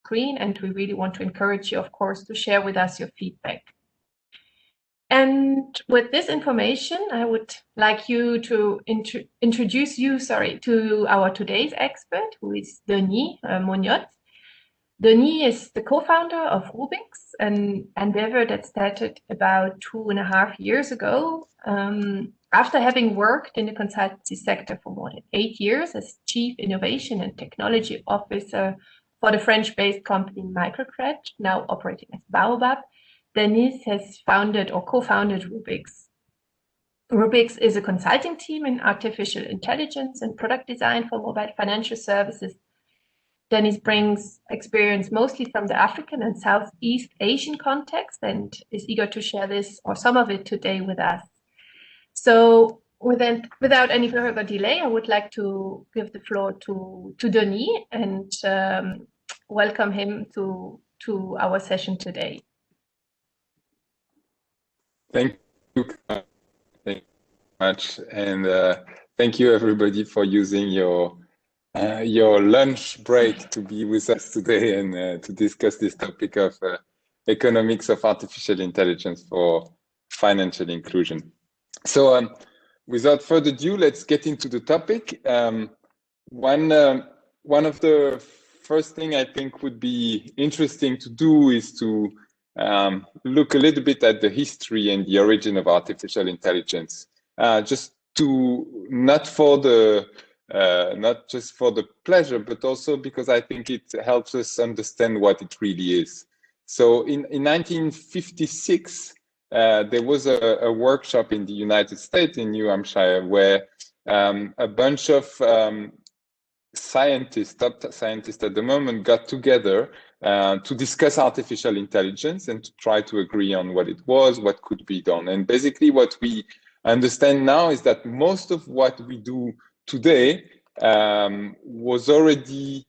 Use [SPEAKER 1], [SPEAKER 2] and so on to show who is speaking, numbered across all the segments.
[SPEAKER 1] screen, and we really want to encourage you, of course, to share with us your feedback. And with this information, I would like you to introduce you, to our today's expert, who is Denis Munoz. Denis is the co-founder of Rubix, an endeavor that started about 2.5 years ago. After having worked in the consultancy sector for more than 8 years as Chief Innovation and Technology Officer for the French-based company Microcred, now operating as Baobab, Denis has founded or co-founded Rubix. Rubix is a consulting team in artificial intelligence and product design for mobile financial services. Denis brings experience mostly from the African and Southeast Asian context and is eager to share this or some of it today with us. So without any further delay, I would like to give the floor to Denis and welcome him to our session today.
[SPEAKER 2] Thank you. Thank you much, and thank you everybody for using your lunch break to be with us today and to discuss this topic of economics of artificial intelligence for financial inclusion. So without further ado, let's get into the topic. One of the first thing I think would be interesting to do is to look a little bit at the history and the origin of artificial intelligence, just to not just for the pleasure, but also because I think it helps us understand what it really is. So in 1956, there was a workshop in the United States, in New Hampshire, where a bunch of scientists, top scientists at the moment, got together to discuss artificial intelligence and to try to agree on what it was, what could be done. And basically what we understand now is that most of what we do today was already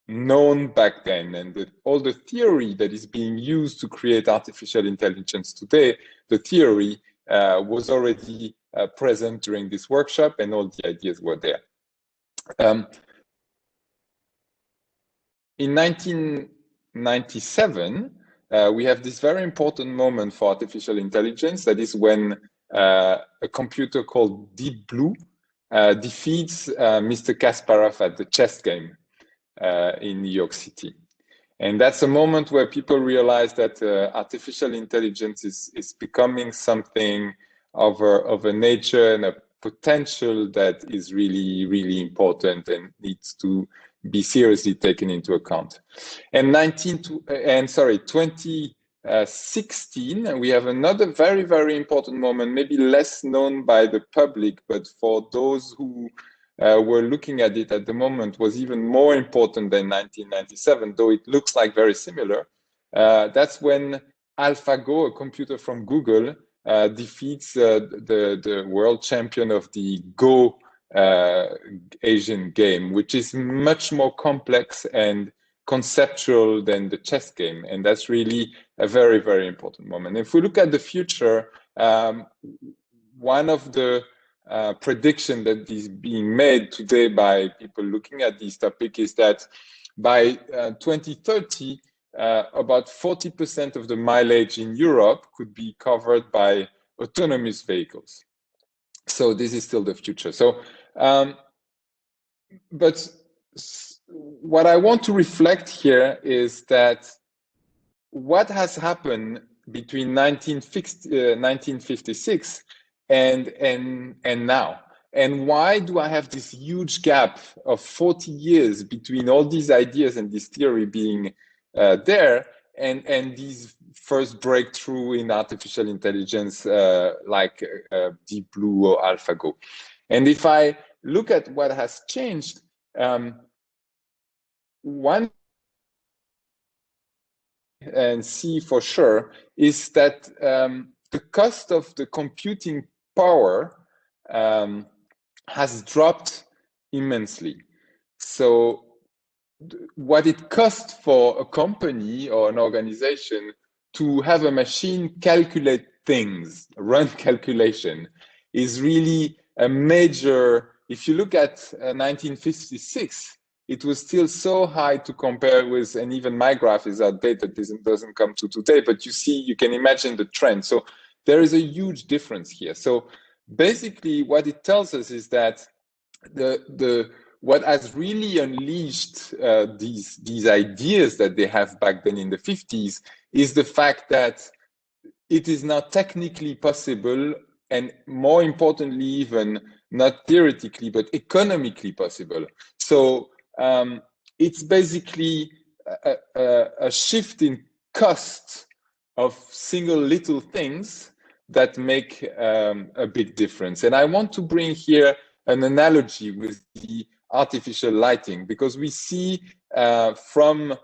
[SPEAKER 2] known back then, and all the theory that is being used to create artificial intelligence today, the theory was already present during this workshop, and all the ideas were there. In 1997, we have this very important moment for artificial intelligence. That is when a computer called Deep Blue defeats Mr. Kasparov at the chess game in New York City. And that's a moment where people realize that artificial intelligence is becoming something of a nature and a potential that is really, really important and needs to be seriously taken into account. And 2016, we have another very, very important moment, maybe less known by the public, but for those who were looking at it at the moment was even more important than 1997, though it looks like very similar. That's when AlphaGo, a computer from Google, defeats the world champion of the Go Asian game, which is much more complex and conceptual than the chess game. And that's really a very, very important moment. If we look at the future, one of the prediction that is being made today by people looking at this topic is that by 2030, about 40% of the mileage in Europe could be covered by autonomous vehicles. So this is still the future. So, but what I want to reflect here is that what has happened between 1956 and now, and why do I have this huge gap of 40 years between all these ideas and this theory being there and these first breakthrough in artificial intelligence like Deep Blue or AlphaGo? And if I look at what has changed, one and see for sure is that the cost of the computing power has dropped immensely. So what it costs for a company or an organization to have a machine calculate things, run calculation, is really a major. If you look at 1956, it was still so high to compare with, and even my graph is outdated, this doesn't come to today, but you see, you can imagine the trend. So there is a huge difference here. So basically what it tells us is that what has really unleashed these ideas that they have back then in the 50s is the fact that it is now technically possible, and more importantly, even not theoretically, but economically possible. So it's basically a shift in cost of single little things that make a big difference. And I want to bring here an analogy with the artificial lighting, because we see from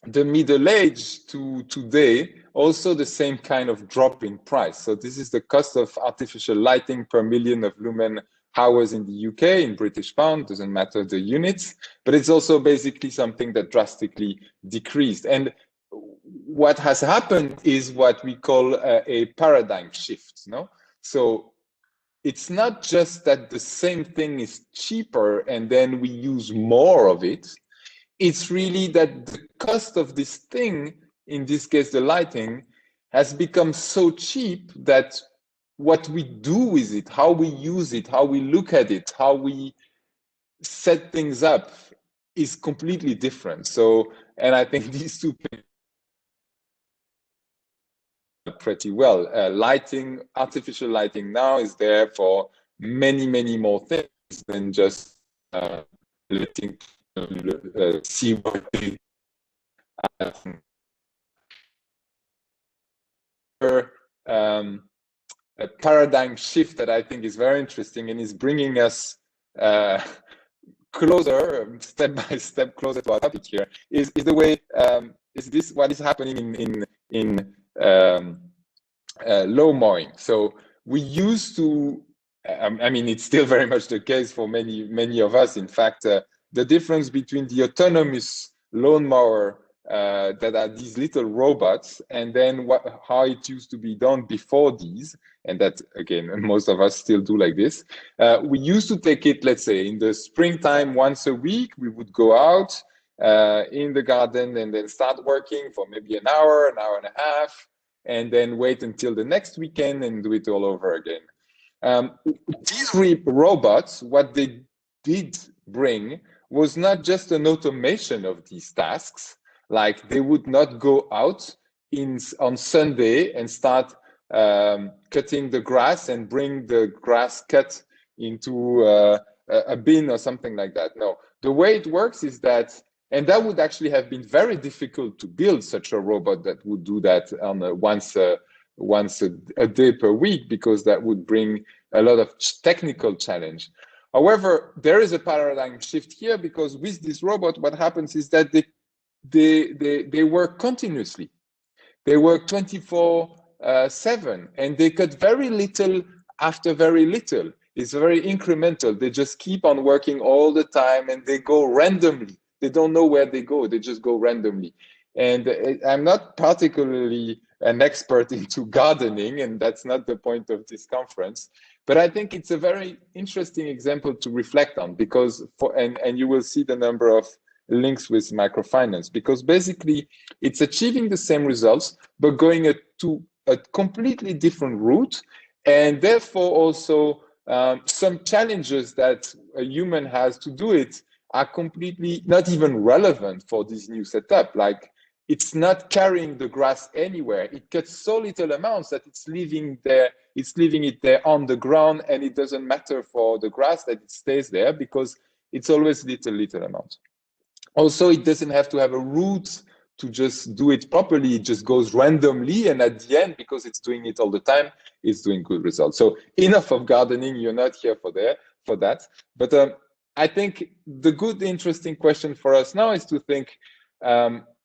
[SPEAKER 2] the Middle Age to today also the same kind of drop in price. So this is the cost of artificial lighting per million of lumen hours in the UK, in British pound, doesn't matter the units, but it's also basically something that drastically decreased. And what has happened is what we call a paradigm shift. No? So it's not just that the same thing is cheaper and then we use more of it. It's really that the cost of this thing, in this case the lighting, has become so cheap that what we do with it, how we use it, how we look at it, how we set things up is completely different. So, and I think these two things pretty well. Lighting, artificial lighting now is there for many, many more things than just letting see what they a paradigm shift that I think is very interesting and is bringing us closer, step by step, closer to our topic here. Is the way is this what is happening in low mowing? So we used to. I mean, it's still very much the case for many of us. In fact, the difference between the autonomous lawnmower that are these little robots, and then how it used to be done before these, and that again most of us still do like this. We used to take it, let's say in the springtime, once a week we would go out in the garden and then start working for maybe an hour and a half, and then wait until the next weekend and do it all over again. These robots, what they did bring was not just an automation of these tasks. Like they would not go out on Sunday and start cutting the grass and bring the grass cut into a bin or something like that. No, the way it works is that, and that would actually have been very difficult to build such a robot that would do that on once a day per week, because that would bring a lot of technical challenge. However, there is a paradigm shift here, because with this robot, what happens is that they work continuously. They work 24/7, and they cut very little after very little. It's very incremental. They just keep on working all the time, and they go randomly. They don't know where they go. They just go randomly. And I'm not particularly an expert into gardening, and that's not the point of this conference. But I think it's a very interesting example to reflect on, because and you will see the number of links with microfinance, because basically it's achieving the same results, but going to a completely different route, and therefore also some challenges that a human has to do it are completely not even relevant for this new setup. Like, it's not carrying the grass anywhere. It cuts so little amounts that it's leaving it there on the ground, and it doesn't matter for the grass that it stays there, because it's always little amounts. Also, it doesn't have to have a route to just do it properly. It just goes randomly, and at the end, because it's doing it all the time, it's doing good results. So enough of gardening. You're not here for that. But I think the good, interesting question for us now is to think,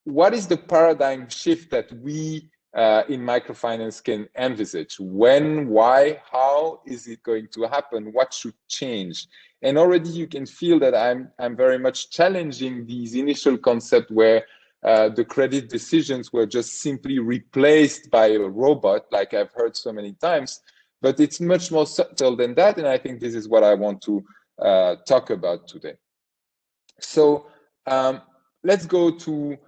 [SPEAKER 2] what is the paradigm shift that we in microfinance can envisage? When, why, how is it going to happen? What should change? And already you can feel that I'm very much challenging these initial concepts where the credit decisions were just simply replaced by a robot, like I've heard so many times. But it's much more subtle than that, and I think this is what I want to talk about today. So let's go to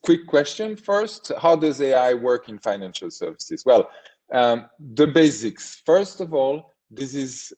[SPEAKER 2] quick question first. How does AI work in financial services? Well, the basics. First of all, this is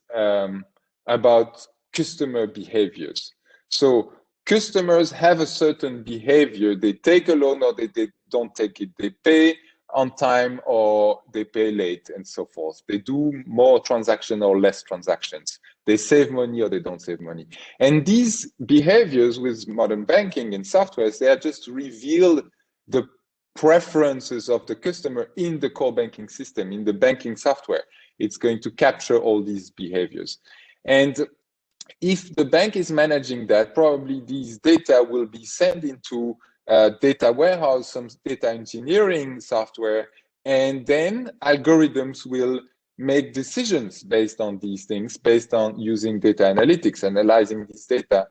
[SPEAKER 2] about customer behaviors. So customers have a certain behavior. They take a loan or they don't take it. They pay on time or they pay late and so forth. They do more transaction or less transactions. They save money or they don't save money. And these behaviors with modern banking and software, they are just reveal the preferences of the customer in the core banking system, in the banking software. It's going to capture all these behaviors. And if the bank is managing that, probably these data will be sent into data warehouse, some data engineering software, and then algorithms will make decisions based on these things, based on using data analytics, analyzing this data,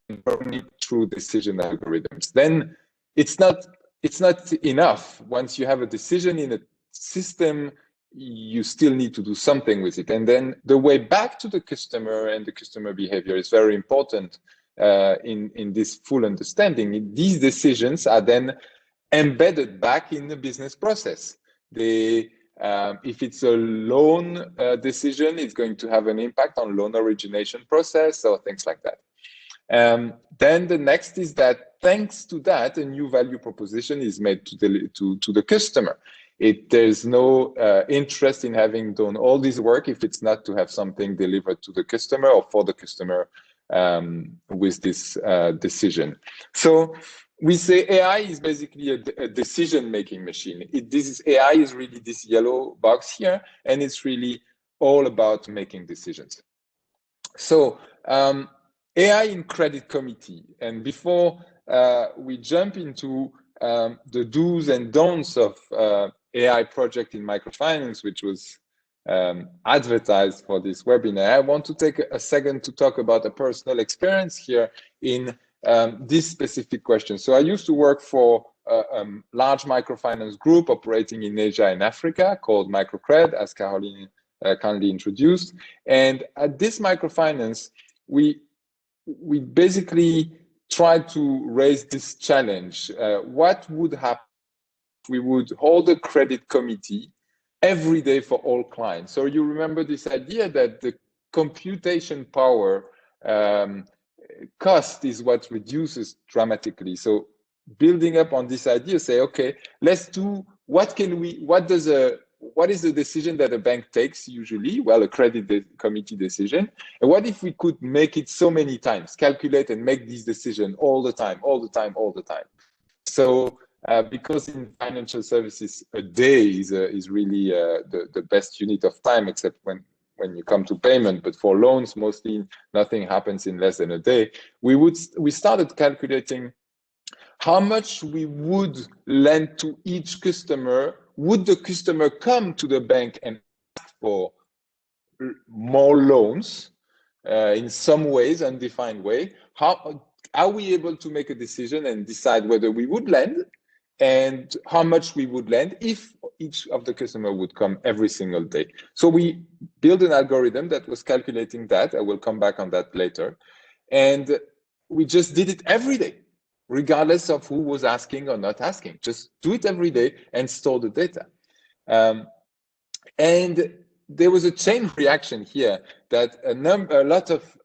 [SPEAKER 2] and running through decision algorithms. Then it's not enough. Once you have a decision in a system, you still need to do something with it. And then the way back to the customer and the customer behavior is very important in this full understanding. These decisions are then embedded back in the business process. If it's a loan decision, it's going to have an impact on loan origination process or things like that. Then the next is that thanks to that, a new value proposition is made to the customer. There's no interest in having done all this work if it's not to have something delivered to the customer or for the customer with this decision. So we say AI is basically a decision-making machine. AI is really this yellow box here, and it's really all about making decisions. So AI in credit committee. And before we jump into the do's and don'ts of AI project in microfinance, which was advertised for this webinar, I want to take a second to talk about a personal experience here in this specific question. So I used to work for a large microfinance group operating in Asia and Africa called Microcred, as Caroline kindly introduced. And at this microfinance, we basically tried to raise this challenge. What would happen if we would hold a credit committee every day for all clients? So you remember this idea that the computation power cost is what reduces dramatically. So building up on this idea, say, okay, let's do, what is the decision that a bank takes usually? Well, a credit committee decision. And what if we could make it so many times, calculate and make these decisions all the time? So because in financial services, a day is really the best unit of time, except when you come to payment. But for loans, mostly nothing happens in less than a day. We started calculating how much we would lend to each customer. Would the customer come to the bank and ask for more loans in some ways, undefined way? How are we able to make a decision and decide whether we would lend and how much we would lend if each of the customer would come every single day? So we built an algorithm that was calculating that. I will come back on that later. And we just did it every day, regardless of who was asking or not asking. Just do it every day and store the data. And there was a chain reaction here that a lot of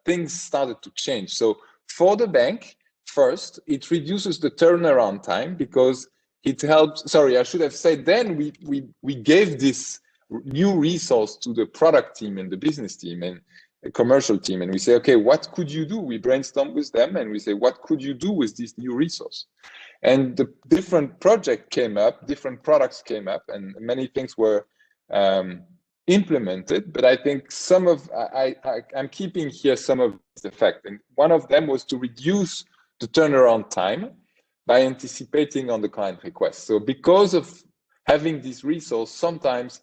[SPEAKER 2] things started to change. So for the bank, first, it reduces the turnaround time because it helps. Sorry, I should have said then we gave this new resource to the product team and the business team and the commercial team, and we say, okay, what could you do? We brainstorm with them and we say, what could you do with this new resource? And the different project came up, different products came up, and many things were implemented. But I think some of I'm keeping here some of the effect, and one of them was to reduce the turnaround time by anticipating on the client request. So because of having this resource, sometimes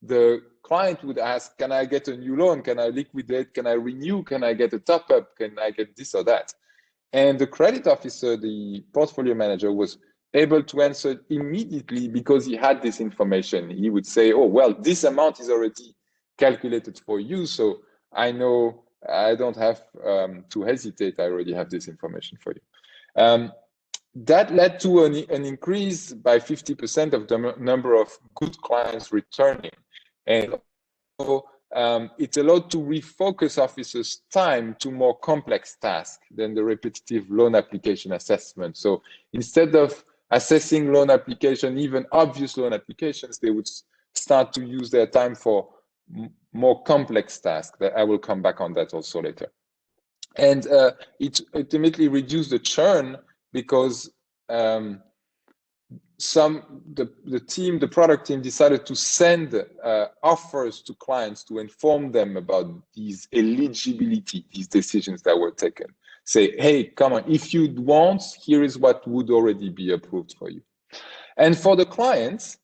[SPEAKER 2] the client would ask, can I get a new loan? Can I liquidate? Can I renew? Can I get a top up? Can I get this or that? And the credit officer, the portfolio manager, was able to answer immediately because he had this information. He would say, oh, well, this amount is already calculated for you. So I know I don't have to hesitate. I already have this information for you. That led to an increase by 50% of the number of good clients returning. And so it allowed to refocus officers' time to more complex tasks than the repetitive loan application assessment. So instead of assessing loan application, even obvious loan applications, they would start to use their time for more complex tasks. I will come back on that also later. And it ultimately reduced the churn because the product team decided to send offers to clients to inform them about these eligibility, these decisions that were taken. Say, hey, come on, if you want, here is what would already be approved for you. And for the clients,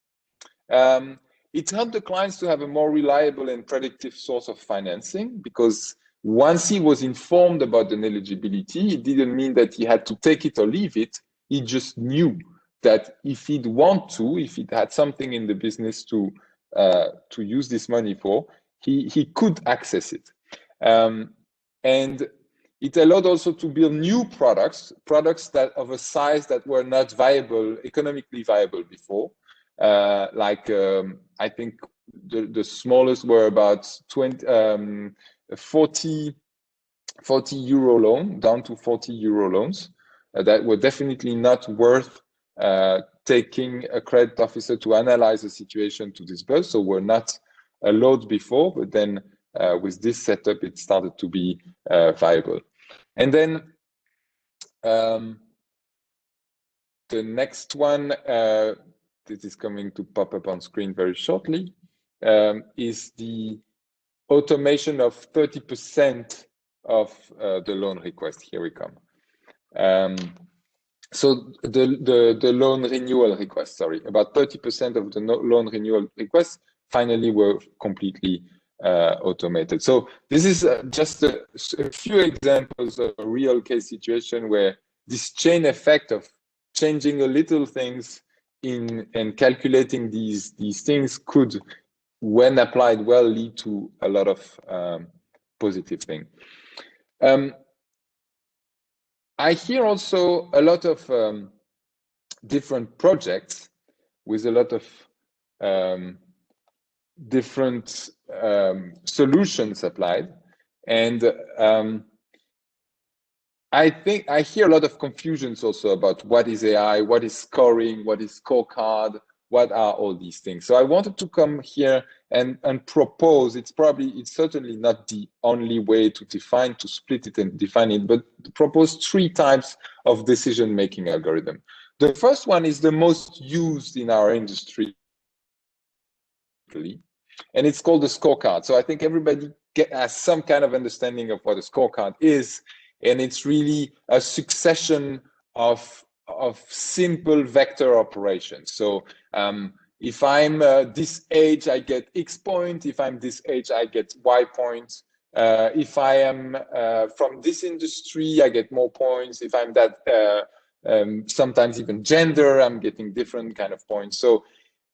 [SPEAKER 2] it helped the clients to have a more reliable and predictive source of financing, because once he was informed about an eligibility, it didn't mean that he had to take it or leave it. He just knew that if he'd want to, if he had something in the business to use this money for, he could access it. And it allowed also to build new products that of a size that were not economically viable before. I think the smallest were about 40 euro loan, down to 40 euro loans that were definitely not worth taking a credit officer to analyze the situation to disburse. So were not allowed before, but then with this setup, it started to be viable. And then the next one, this is coming to pop up on screen very shortly, is the automation of 30% of the loan request. Here we come. So the loan renewal request, sorry, about 30% of the loan renewal requests finally were completely automated. So this is just a few examples of a real case situation where this chain effect of changing a little things and calculating these things could, when applied well, lead to a lot of positive things. I hear also a lot of different projects with a lot of different solutions applied. And I think I hear a lot of confusions also about what is AI, what is scoring, what is scorecard, what are all these things. So I wanted to come here and propose, it's certainly not the only way to split it and define it, but propose 3 types of decision-making algorithm. The first one is the most used in our industry, and it's called the scorecard. So I think everybody has some kind of understanding of what a scorecard is, and it's really a succession of simple vector operations. So if I'm this age, I get X point. If I'm this age, I get Y points. If I am from this industry, I get more points. If I'm that, sometimes even gender, I'm getting different kind of points. So,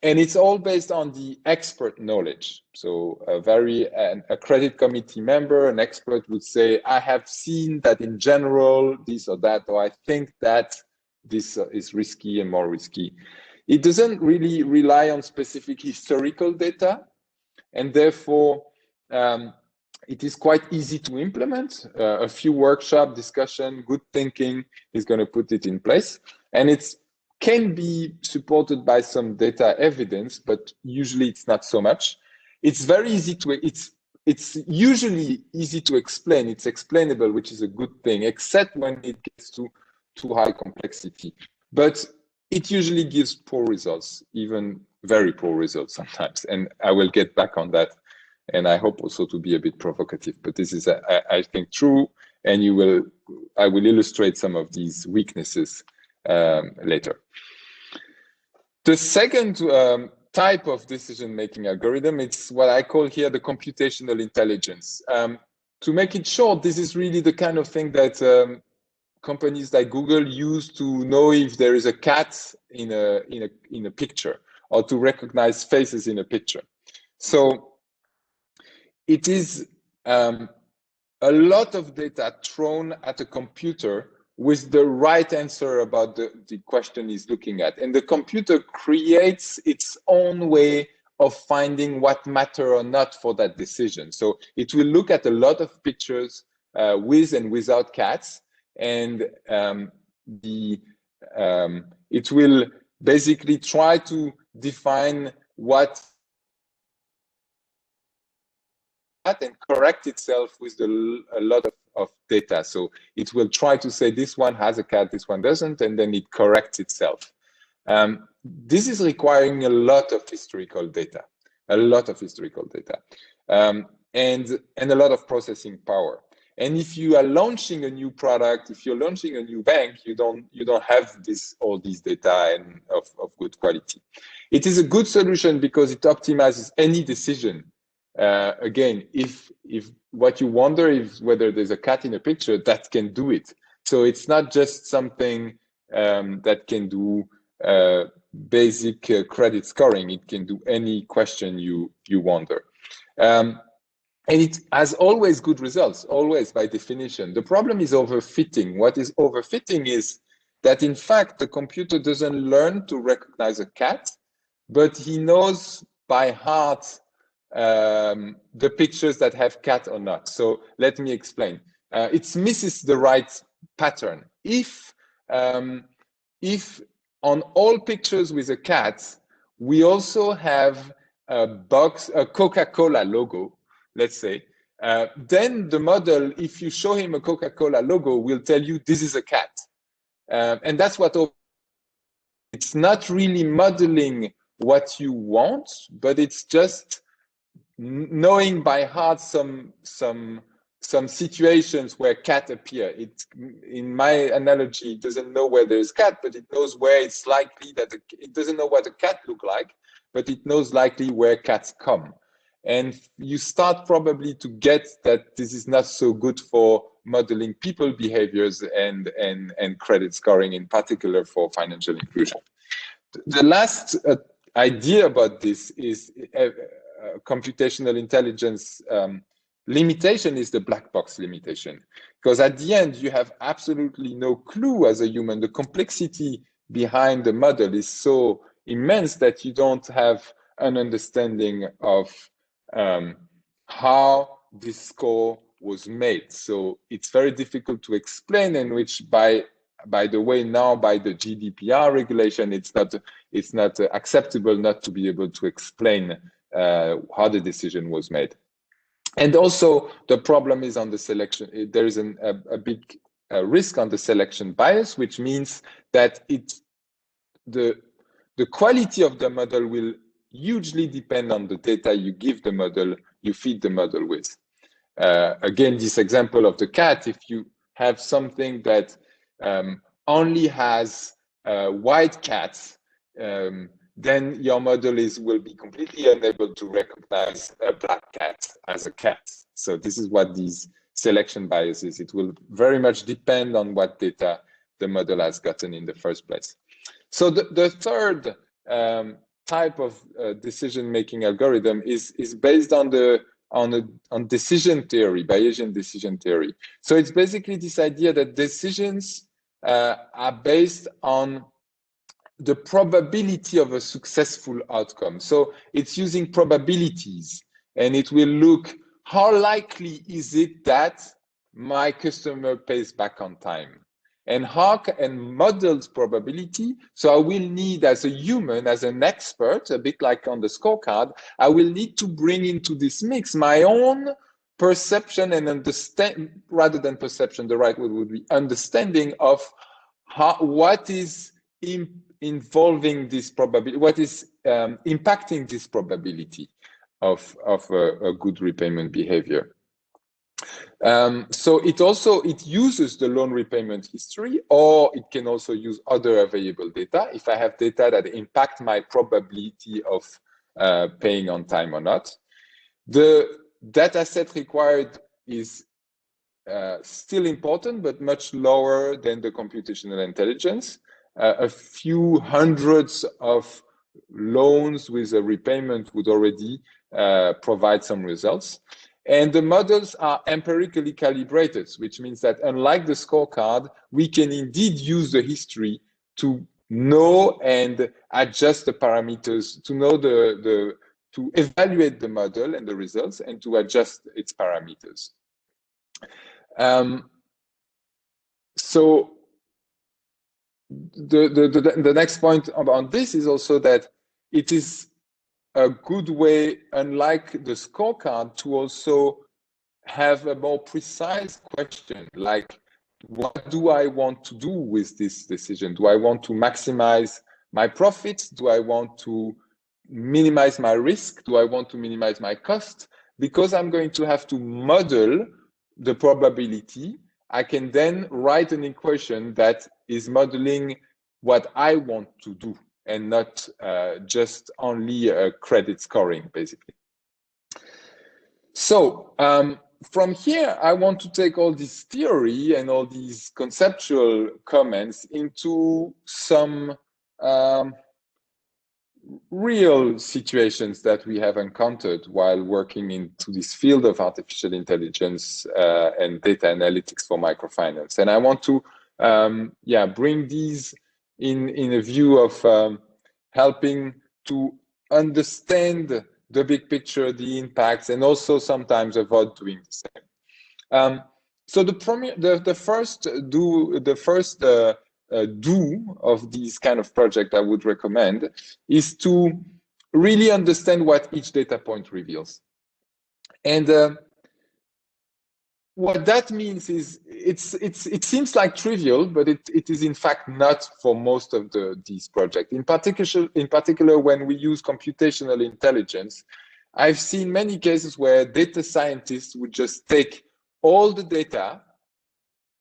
[SPEAKER 2] and it's all based on the expert knowledge. So a credit committee member, an expert would say, I have seen that in general, this or that, or I think that this is risky and more risky. It doesn't really rely on specific historical data, and therefore it is quite easy to implement. A few workshop discussion, good thinking is going to put it in place, and it can be supported by some data evidence, but usually it's not so much. It's very easy to it's usually easy to explain. It's explainable, which is a good thing, except when it gets to too high complexity. But it usually gives poor results, even very poor results sometimes. And I will get back on that. And I hope also to be a bit provocative, but this is, I think, true. And I will illustrate some of these weaknesses later. The second type of decision-making algorithm, it's what I call here the computational intelligence. To make it short, this is really the kind of thing that companies like Google use to know if there is a cat in a picture, or to recognize faces in a picture. So it is a a lot of data thrown at a computer with the right answer about the question he's looking at. And the computer creates its own way of finding what matter or not for that decision. So it will look at a lot of pictures with and without cats, and it will basically try to define what and correct itself with a lot of data. So it will try to say this one has a cat, this one doesn't, and then it corrects itself. This is requiring a lot of historical data, and a lot of processing power. And if you are launching a new product, if you're launching a new bank, you don't have all these data and of good quality. It is a good solution because it optimizes any decision. Again, if what you wonder is whether there's a cat in a picture, that can do it. So it's not just something that can do basic credit scoring. It can do any question you wonder. And it has always good results, always by definition. The problem is overfitting. What is overfitting is that in fact the computer doesn't learn to recognize a cat, but he knows by heart the pictures that have cat or not. So let me explain. It misses the right pattern. If on all pictures with a cat, we also have a Coca-Cola logo, let's say, then the model, if you show him a Coca-Cola logo, will tell you this is a cat. And that's what it's not really modeling what you want, but it's just knowing by heart some situations where cat appear. It, in my analogy, it doesn't know where there's cat, but it knows where it's likely that it doesn't know what a cat look like, but it knows likely where cats come. And you start probably to get that this is not so good for modeling people behaviors and credit scoring, in particular for financial inclusion. The last idea about this is computational intelligence limitation is the black box limitation, because at the end you have absolutely no clue as a human. The complexity behind the model is so immense that you don't have an understanding of how this score was made. So it's very difficult to explain, and which by the way, now by the GDPR regulation, it's not acceptable not to be able to explain how the decision was made. And also the problem is on the selection. There is a big risk on the selection bias, which means that the quality of the model will hugely depend on the data you give the model, you feed the model with. Again, this example of the cat, if you have something that only has white cats, then your model will be completely unable to recognize a black cat as a cat. So this is what these selection biases. It will very much depend on what data the model has gotten in the first place. So the third type of decision-making algorithm is based on decision theory, Bayesian decision theory. So it's basically this idea that decisions are based on the probability of a successful outcome. So it's using probabilities, and it will look, how likely is it that my customer pays back on time? And models probability. So I will need, as a human, as an expert, a bit like on the scorecard, I will need to bring into this mix my own perception and understand, rather than perception, the right word would be understanding of what is involving this probability, what is impacting this probability of a good repayment behavior. So it uses the loan repayment history, or it can also use other available data. If I have data that impact my probability of paying on time or not, the data set required is still important, but much lower than the computational intelligence. A few hundreds of loans with a repayment would already provide some results. And the models are empirically calibrated, which means that unlike the scorecard, we can indeed use the history to know and adjust the parameters, to know to evaluate the model and the results and to adjust its parameters. So the next point about this is also that it is a good way, unlike the scorecard, to also have a more precise question, like, what do I want to do with this decision? Do I want to maximize my profits? Do I want to minimize my risk? Do I want to minimize my cost? Because I'm going to have to model the probability, I can then write an equation that is modeling what I want to do and not just only credit scoring, basically. So from here, I want to take all this theory and all these conceptual comments into some real situations that we have encountered while working into this field of artificial intelligence and data analytics for microfinance. And I want to bring these in a view of helping to understand the big picture, the impacts, and also sometimes avoid doing the same. So the first do of these kind of project I would recommend is to really understand what each data point reveals. And what that means is it seems like trivial, but it is in fact not for most of these projects. In particular, when we use computational intelligence, I've seen many cases where data scientists would just take all the data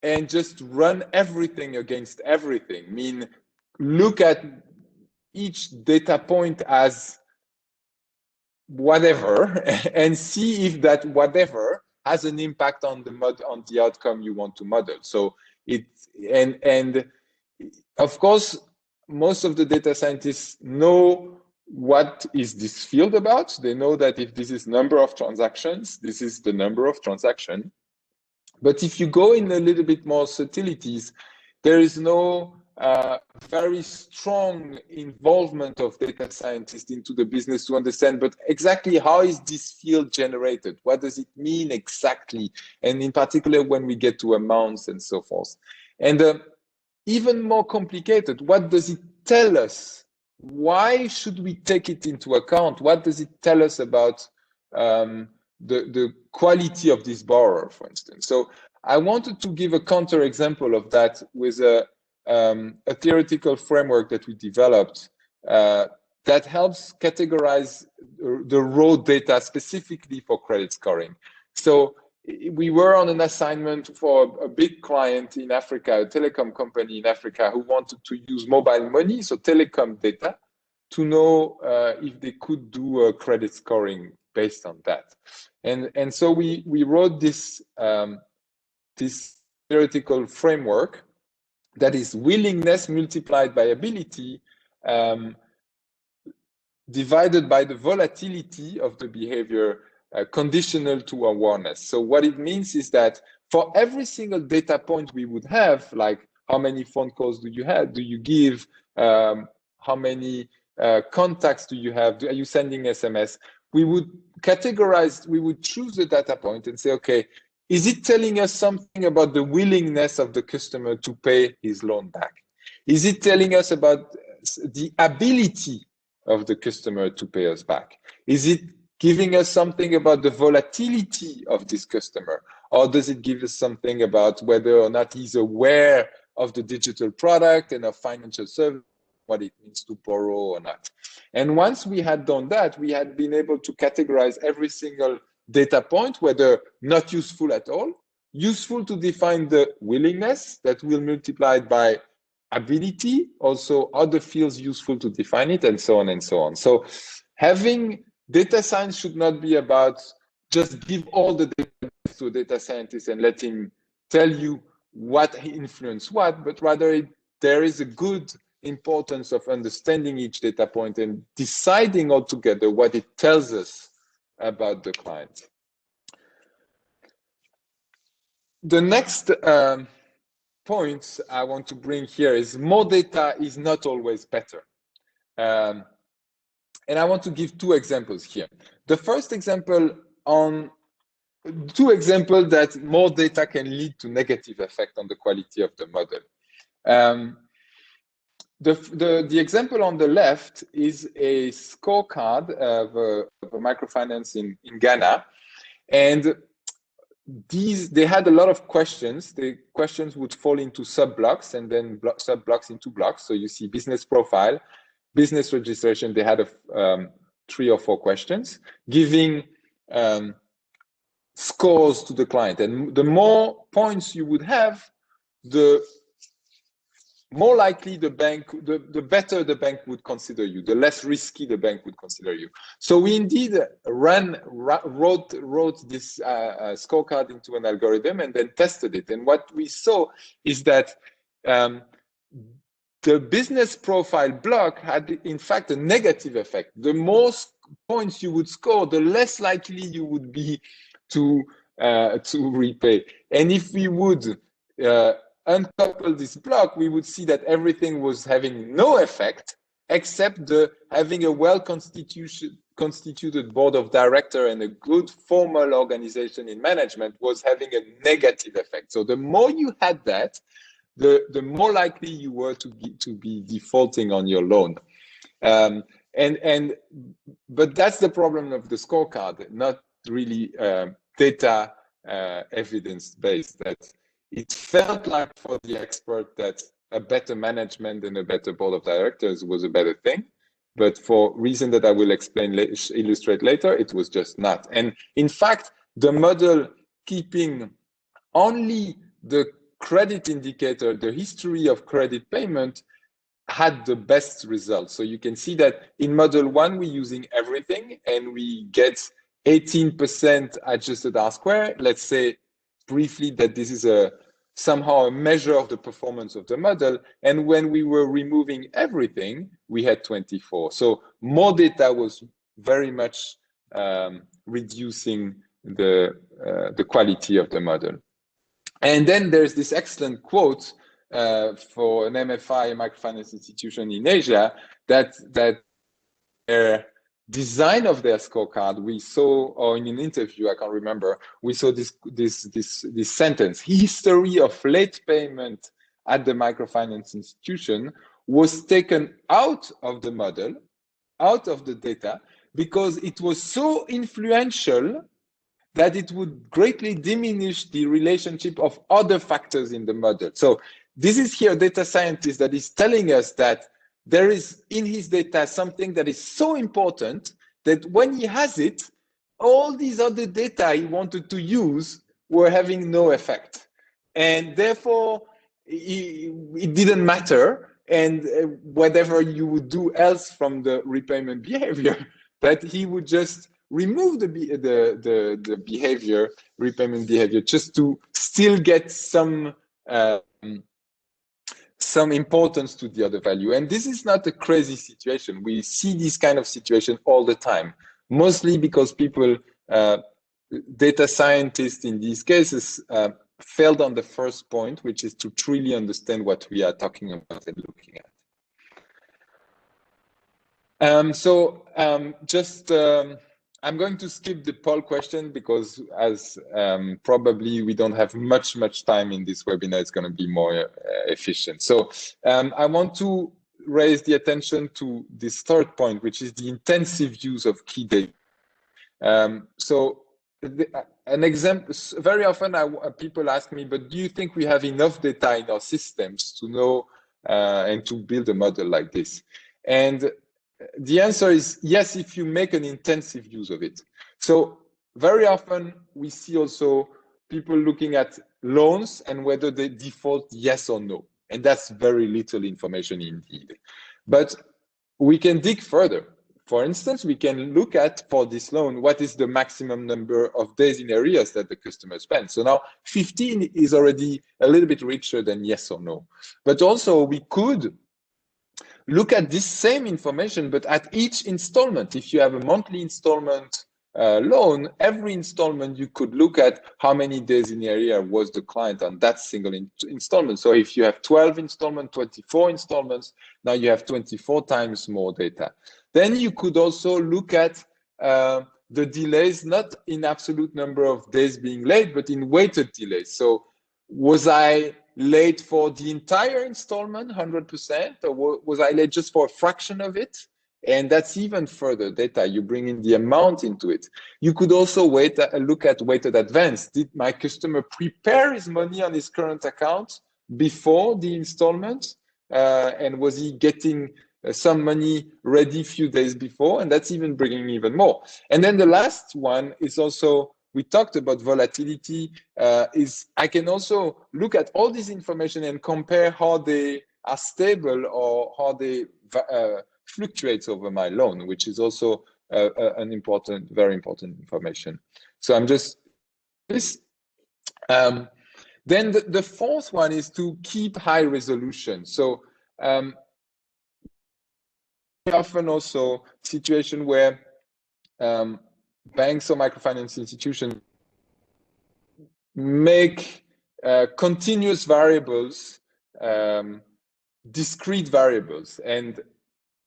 [SPEAKER 2] and just run everything against everything. I mean, look at each data point as whatever and see if that whatever has an impact on the outcome you want to model. So and of course, most of the data scientists know what is this field about. They know that if this is number of transactions, this is the number of transactions. But if you go in a little bit more subtleties, there is no very strong involvement of data scientists into the business to understand, but exactly how is this field generated? What does it mean exactly? And in particular, when we get to amounts and so forth. And even more complicated, what does it tell us? Why should we take it into account? What does it tell us about the quality of this borrower, for instance? So I wanted to give a counterexample of that with a theoretical framework that we developed that helps categorize the raw data specifically for credit scoring. So we were on an assignment for a big client in Africa, a telecom company in Africa, who wanted to use mobile money, so telecom data, to know if they could do credit scoring based on that. And so we wrote this this theoretical framework that is willingness multiplied by ability divided by the volatility of the behavior conditional to awareness. So what it means is that for every single data point we would have, like how many phone calls do you have, do you give, how many contacts do you have, are you sending SMS, we would categorize, we would choose the data point and say, okay, is it telling us something about the willingness of the customer to pay his loan back? Is it telling us about the ability of the customer to pay us back? Is it giving us something about the volatility of this customer? Or does it give us something about whether or not he's aware of the digital product and of financial service, what it means to borrow or not? And once we had done that, we had been able to categorize every single data point, whether not useful at all, useful to define the willingness that will multiply by ability, also other fields useful to define it, and so on and so on. So having data science should not be about just give all the data to a data scientist and let him tell you what influenced what, but rather there is a good importance of understanding each data point and deciding altogether what it tells us about the client. The next point I want to bring here is more data is not always better. And I want to give two examples here. The first example on two examples that more data can lead to negative effect on the quality of the model. The example on the left is a scorecard of a microfinance in Ghana. And they had a lot of questions. The questions would fall into sub-blocks and then sub-blocks into blocks. So you see business profile, business registration. They had 3 or 4 questions giving scores to the client. And the more points you would have, the more likely the bank, the better the bank would consider you, the less risky the bank would consider you. So we indeed wrote this scorecard into an algorithm and then tested it. And what we saw is that the business profile block had, in fact, a negative effect. The more points you would score, the less likely you would be to repay. And if we would uncouple this block, we would see that everything was having no effect except having a well-constituted board of director and a good formal organization in management was having a negative effect. So the more you had that, the more likely you were to be defaulting on your loan. But that's the problem of the scorecard, not really data evidence-based. That it felt like for the expert that a better management and a better board of directors was a better thing. But for reason that I will illustrate later, it was just not. And in fact, the model keeping only the credit indicator, the history of credit payment, had the best results. So you can see that in model 1, we're using everything and we get 18% adjusted R-square. Let's say briefly that this is somehow a measure of the performance of the model. And when we were removing everything, we had 24. So more data was very much reducing the quality of the model. And then there's this excellent quote for an MFI microfinance institution in Asia that design of their scorecard, we saw, or in an interview, I can't remember, we saw this sentence: history of late payment at the microfinance institution was taken out of the model, out of the data, because it was so influential that it would greatly diminish the relationship of other factors in the model. So this is here a data scientist that is telling us that there is in his data something that is so important that when he has it, all these other data he wanted to use were having no effect. And therefore, it didn't matter. And whatever you would do else from the repayment behavior, that he would just remove the behavior, repayment behavior, just to still get some importance to the other value. And this is not a crazy situation. We see this kind of situation all the time, mostly because people, data scientists in these cases, failed on the first point, which is to truly understand what we are talking about and looking at. I'm going to skip the poll question because as probably we don't have much time in this webinar, it's going to be more efficient. So I want to raise the attention to this third point, which is the intensive use of key data. An example, very often people ask me, but do you think we have enough data in our systems to know and to build a model like this? And the answer is yes, if you make an intensive use of it. So very often we see also people looking at loans and whether they default yes or no. And that's very little information indeed. But we can dig further. For instance, we can look at, for this loan, what is the maximum number of days in arrears that the customer spends. So now 15 is already a little bit richer than yes or no. But also we could look at this same information, but at each installment. If you have a monthly installment loan, every installment you could look at how many days in the area was the client on that single installment. So if you have 12 installments, 24 installments, now you have 24 times more data. Then you could also look at the delays, not in absolute number of days being late, but in weighted delays. So was I late for the entire installment, 100%, or was I late just for a fraction of it? And that's even further data. You bring in the amount into it. You could also look at weighted advance. Did my customer prepare his money on his current account before the installment? And was he getting some money ready a few days before? And that's even bringing even more. And then the last one is also, we talked about volatility, is I can also look at all this information and compare how they are stable or how they fluctuates over my loan, which is also an important, very important information. So I'm just this. Then the fourth one is to keep high resolution. So often also situation where banks or microfinance institutions make continuous variables, discrete variables, and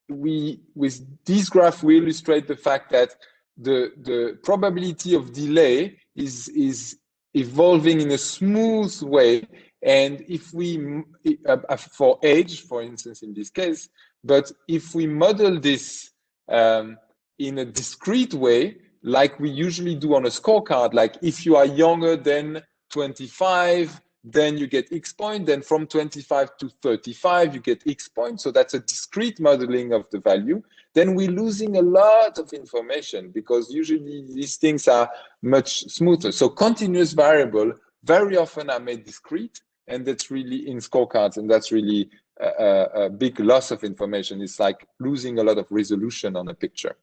[SPEAKER 2] with this graph, we illustrate the fact that the probability of delay is evolving in a smooth way. And if we, for age, for instance, in this case, but if we model this in a discrete way, like we usually do on a scorecard, like if you are younger than 25, then you get X point, then from 25 to 35, you get X point. So that's a discrete modeling of the value. Then we're losing a lot of information because usually these things are much smoother. So continuous variable very often are made discrete, and that's really in scorecards, and that's really a big loss of information. It's like losing a lot of resolution on a picture.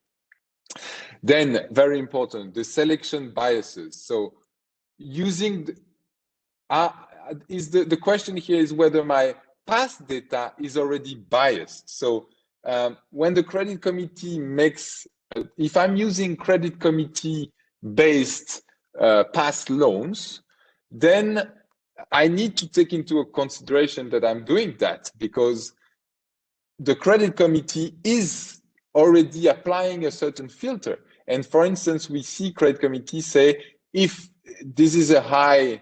[SPEAKER 2] Then very important, the selection biases. So using the question here is whether my past data is already biased. So when the credit committee makes, if I'm using credit committee based past loans, then I need to take into a consideration that I'm doing that because the credit committee is already applying a certain filter. And for instance, we see credit committees say, if this is a high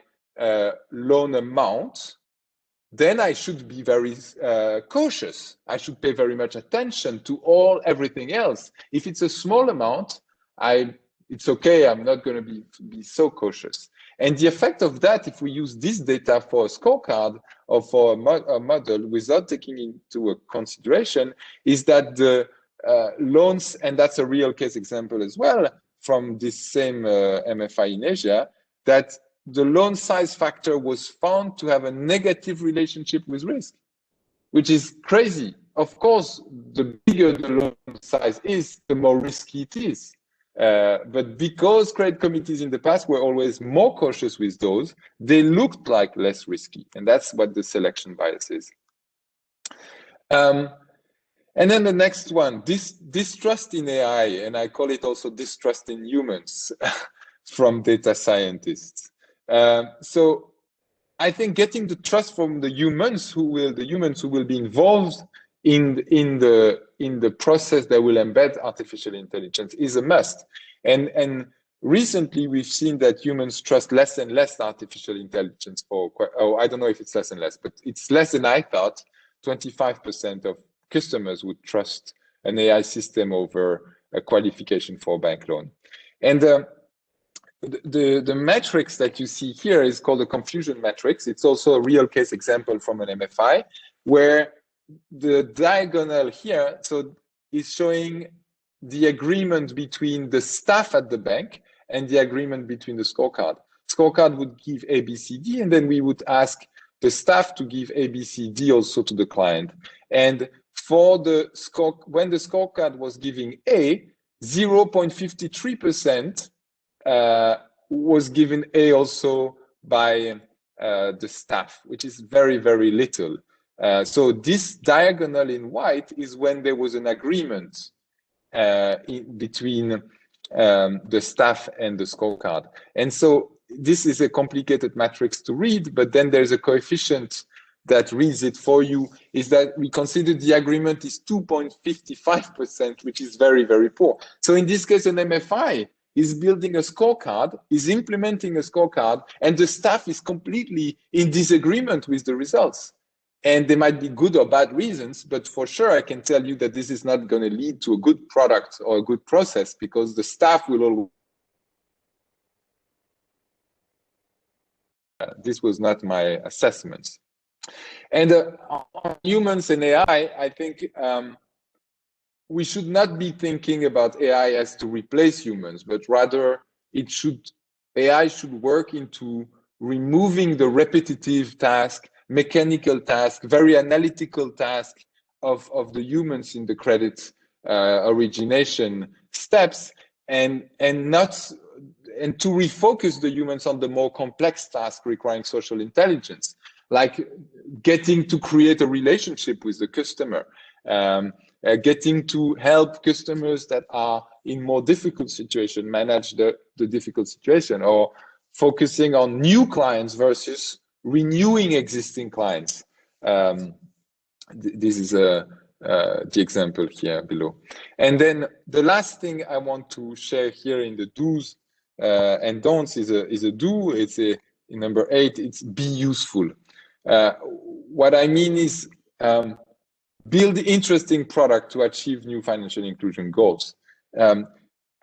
[SPEAKER 2] loan amount, then I should be very cautious. I should pay very much attention to everything else. If it's a small amount, it's okay. I'm not going to be so cautious. And the effect of that, if we use this data for a scorecard or for a model without taking into consideration, is that the loans, and that's a real case example as well from this same MFI in Asia, that the loan size factor was found to have a negative relationship with risk, which is crazy. Of course, the bigger the loan size is, the more risky it is. But because credit committees in the past were always more cautious with those, they looked like less risky. And that's what the selection bias is. And then the next one, distrust in AI, and I call it also distrust in humans from data scientists. So I think getting the trust from the humans who will be involved in the process that will embed artificial intelligence is a must. And recently we've seen that humans trust less and less artificial intelligence I don't know if it's less and less, but it's less than I thought. 25% of customers would trust an AI system over a qualification for a bank loan. And the matrix that you see here is called the confusion matrix. It's also a real case example from an MFI where the diagonal here is showing the agreement between the staff at the bank and the agreement between the scorecard. Scorecard would give A, B, C, D, and then we would ask the staff to give A, B, C, D also to the client. And for when the scorecard was giving A, 0.53% was given A also by the staff, which is very, very little. So this diagonal in white is when there was an agreement between the staff and the scorecard. And so this is a complicated matrix to read, but then there's a coefficient that reads it for you, is that we consider the agreement is 2.55%, which is very, very poor. So in this case, an MFI is building a scorecard, is implementing a scorecard, and the staff is completely in disagreement with the results. And there might be good or bad reasons, but for sure, I can tell you that this is not going to lead to a good product or a good process, because the staff will always. This was not my assessment. And on humans and AI, I think we should not be thinking about AI as to replace humans, but rather AI should work into removing the repetitive task, mechanical task, very analytical task of the humans in the credit origination steps, and to refocus the humans on the more complex task requiring social intelligence, like getting to create a relationship with the customer, getting to help customers that are in more difficult situation manage the difficult situation, or focusing on new clients versus renewing existing clients. This is the example here below. And then the last thing I want to share here in the do's and don'ts is a do. It's in number 8. It's be useful. What I mean is build interesting product to achieve new financial inclusion goals.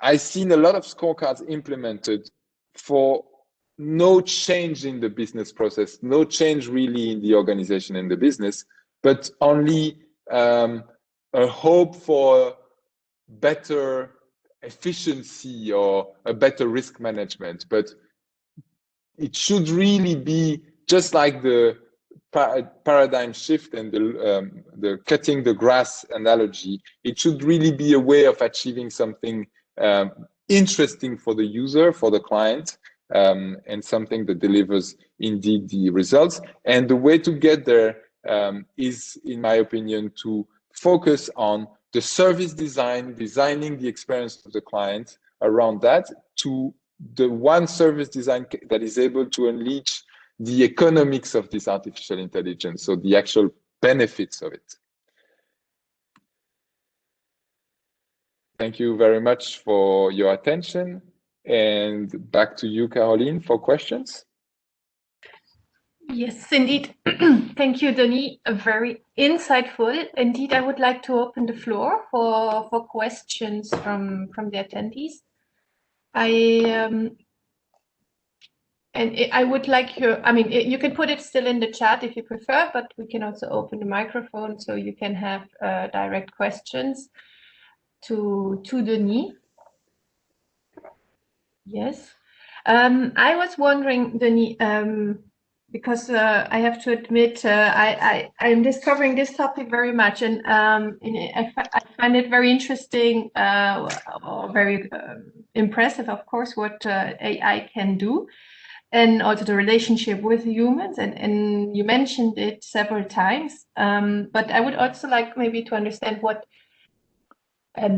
[SPEAKER 2] I've seen a lot of scorecards implemented for no change in the business process, no change really in the organization and the business, but only a hope for better efficiency or a better risk management. But it should really be just like the paradigm shift and the cutting the grass analogy. It should really be a way of achieving something interesting for the user, for the client, and something that delivers indeed the results. And the way to get there is, in my opinion, to focus on the service design, designing the experience of the client around that, to the one service design that is able to unleash the economics of this artificial intelligence, so the actual benefits of it. Thank you very much for your attention, and back to you, Caroline, for questions.
[SPEAKER 1] Yes, indeed. Thank you, Denis. Very insightful. Indeed, I would like to open the floor for questions from the attendees. I would like you can put it still in the chat if you prefer, but we can also open the microphone so you can have direct questions to Denis. Yes. I was wondering, Denis, because I have to admit, I'm discovering this topic very much, and I find it very interesting, very impressive, of course, what AI can do, and also the relationship with humans, and you mentioned it several times, but I would also like maybe to understand what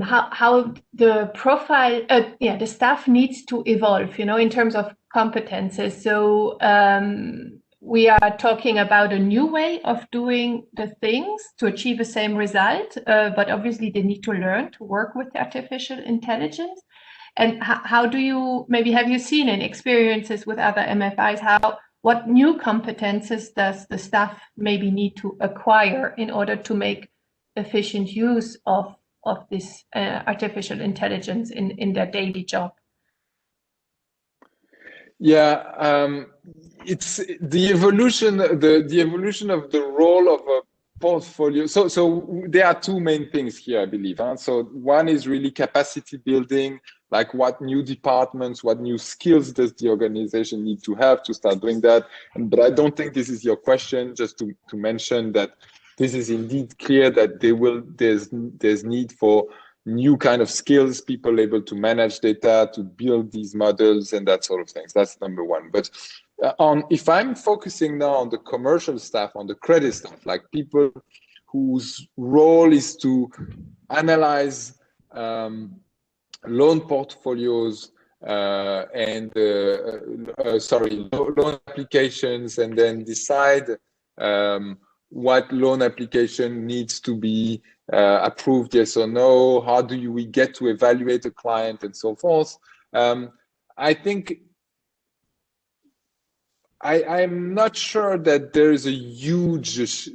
[SPEAKER 1] how the profile, the staff needs to evolve, in terms of competences. So we are talking about a new way of doing the things to achieve the same result, but obviously they need to learn to work with artificial intelligence. And how do you, maybe have you seen in experiences with other MFIs, what new competences does the staff maybe need to acquire in order to make efficient use of this artificial intelligence in their daily job?
[SPEAKER 2] Yeah, it's the evolution, the evolution of the role of a portfolio. So there are two main things here, I believe. So one is really capacity building, like what new departments, what new skills does the organization need to have to start doing that? But I don't think this is your question, just to mention that this is indeed clear that there's need for new kind of skills, people able to manage data, to build these models and that sort of things. That's number one. But if I'm focusing now on the commercial staff, on the credit staff, like people whose role is to analyze loan portfolios and loan applications, and then decide what loan application needs to be approved, yes or no. How do we get to evaluate a client and so forth? I think I'm not sure that there's a huge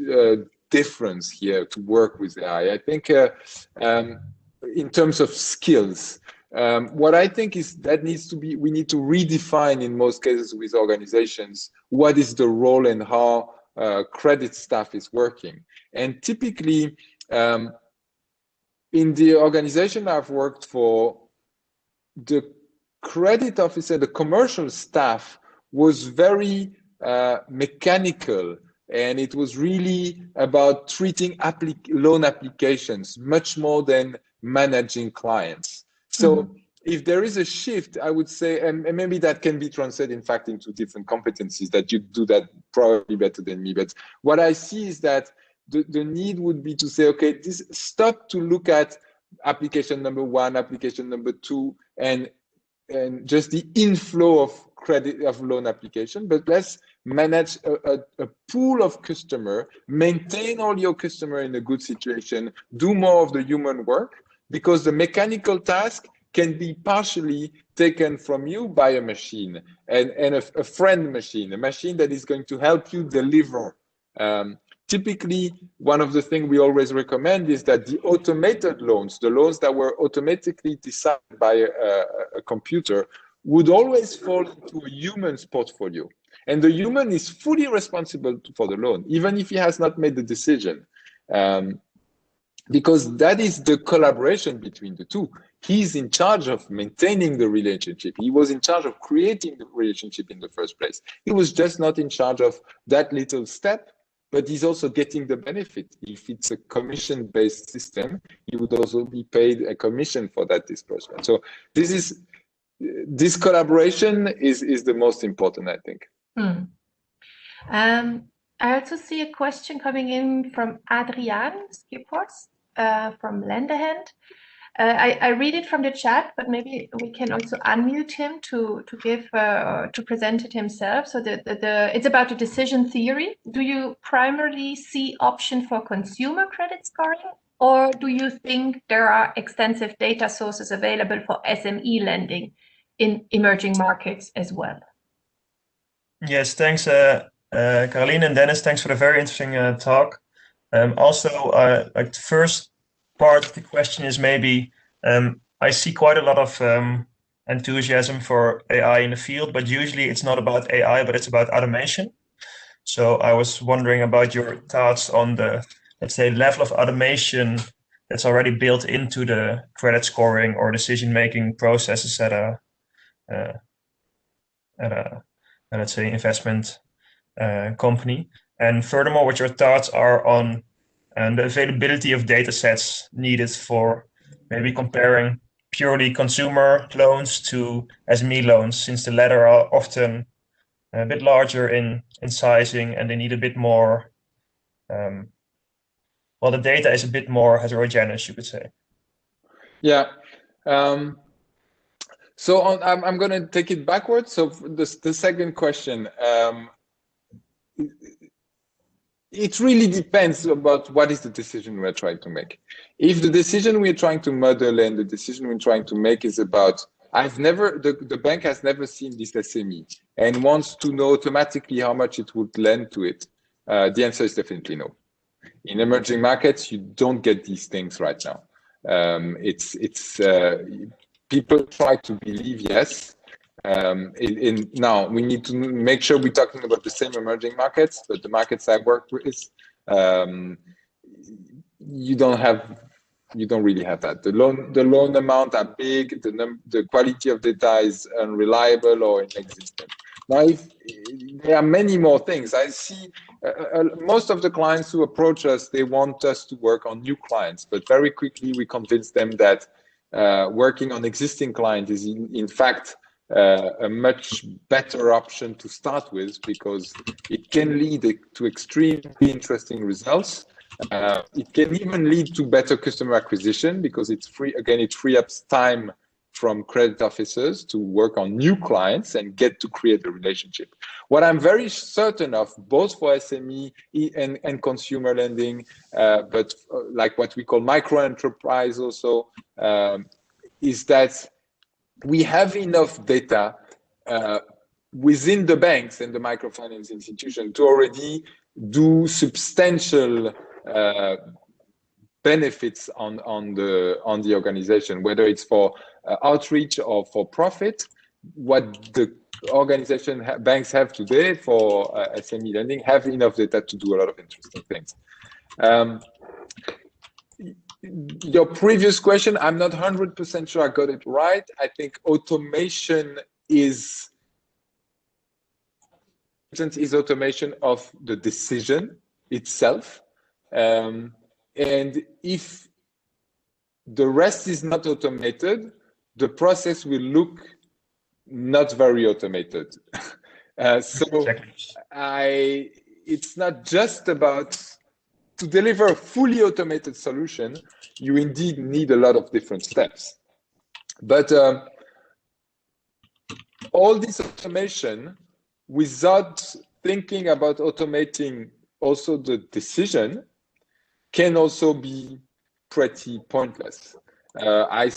[SPEAKER 2] difference here to work with AI. I think in terms of skills, what I think is that we need to redefine in most cases with organizations what is the role and how credit staff is working. And typically, in the organization I've worked for, the credit officer, the commercial staff, was very mechanical, and it was really about treating loan applications much more than managing clients. So if there is a shift, I would say, and maybe that can be translated, in fact, into different competencies, that you do that probably better than me. But what I see is that the need would be to say, okay, stop to look at application number 1, application number 2, and just the inflow of loan application, but let's manage a pool of customer, maintain all your customer in a good situation, do more of the human work, because the mechanical task can be partially taken from you by a machine, and a friend machine, a machine that is going to help you deliver. Typically, one of the things we always recommend is that the automated loans, the loans that were automatically decided by a computer, would always fall into a human's portfolio. And the human is fully responsible for the loan, even if he has not made the decision. Because that is the collaboration between the two. He's in charge of maintaining the relationship. He was in charge of creating the relationship in the first place. He was just not in charge of that little step, but he's also getting the benefit. If it's a commission-based system, he would also be paid a commission for that disbursement. So this collaboration is the most important, I think.
[SPEAKER 1] I also see a question coming in from Adrian Skipos from Lendehand. I read it from the chat, but maybe we can also unmute him to present it himself. So it's about the decision theory. Do you primarily see option for consumer credit scoring, or do you think there are extensive data sources available for SME lending in emerging markets as well?
[SPEAKER 3] Yes, thanks, Caroline and Dennis. Thanks for the very interesting talk. Also, like the first part of the question is maybe I see quite a lot of enthusiasm for AI in the field, but usually it's not about AI, but it's about automation. So I was wondering about your thoughts on the, let's say, level of automation that's already built into the credit scoring or decision-making processes at a let's say investment company. And furthermore, what your thoughts are on the availability of data sets needed for maybe comparing purely consumer loans to SME loans, since the latter are often a bit larger in sizing and they need a bit more, well, the data is a bit more heterogeneous, you could say. Yeah.
[SPEAKER 2] So I'm going to take it backwards. So the second question, it really depends about what is the decision we're trying to make. If the decision we're trying to model and the decision we're trying to make is about, the bank has never seen this SME and wants to know automatically how much it would lend to it, the answer is definitely no. In emerging markets, you don't get these things right now. People try to believe yes. Now we need to make sure we're talking about the same emerging markets, but the markets I work with, you don't really have that. The loan amount are big. The quality of data is unreliable or inexistent. Now, there are many more things. I see most of the clients who approach us, they want us to work on new clients, but very quickly we convince them that working on existing clients is in fact a much better option to start with, because it can lead to extremely interesting results. It can even lead to better customer acquisition because it's free. Again, it frees up time from credit officers to work on new clients and get to create a relationship. What I'm very certain of, both for SME and consumer lending, but like what we call micro enterprise also, is that we have enough data within the banks and the microfinance institution to already do substantial benefits on the organization, whether it's for outreach or for profit. What the organization banks have today for SME lending have enough data to do a lot of interesting things. Your previous question, I'm not 100% sure I got it right. I think automation is automation of the decision itself. And if the rest is not automated, the process will look not very automated. It's not just about, to deliver a fully automated solution, you indeed need a lot of different steps. But all this automation, without thinking about automating also the decision, can also be pretty pointless. I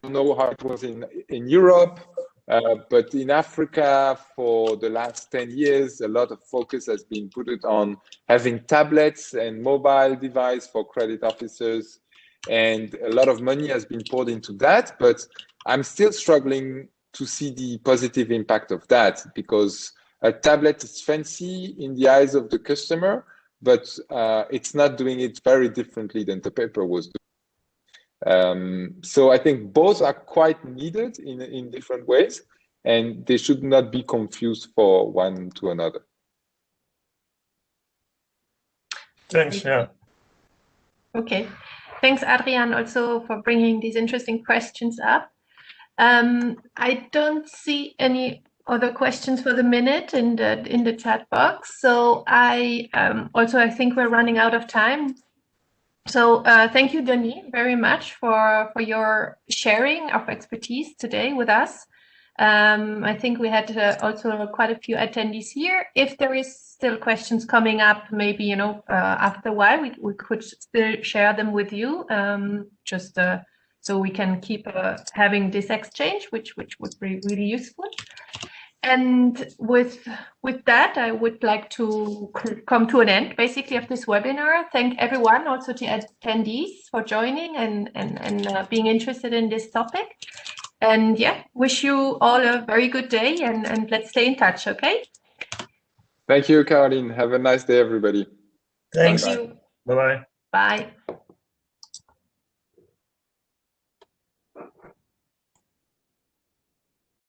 [SPEAKER 2] don't know how it was in Europe, but in Africa for the last 10 years, a lot of focus has been put on having tablets and mobile device for credit officers. And a lot of money has been poured into that, but I'm still struggling to see the positive impact of that, because a tablet is fancy in the eyes of the customer, but it's not doing it very differently than the paper was doing. So I think both are quite needed in different ways, and they should not be confused for one to another.
[SPEAKER 3] Thanks, yeah.
[SPEAKER 1] Okay, thanks Adrian also for bringing these interesting questions up. I don't see any other questions for the minute in the chat box. So I think we're running out of time. So thank you, Denis, very much for your sharing of expertise today with us. I think we had also quite a few attendees here. If there is still questions coming up, maybe after a while we could still share them with you, so we can keep having this exchange, which would be really useful. And with that, I would like to come to an end, basically, of this webinar. Thank everyone, also the attendees, for joining and being interested in this topic. And yeah, wish you all a very good day, and let's stay in touch, okay?
[SPEAKER 2] Thank you, Caroline. Have a nice day, everybody.
[SPEAKER 3] Thanks.
[SPEAKER 1] Thank you.
[SPEAKER 3] Bye-bye.
[SPEAKER 1] Bye.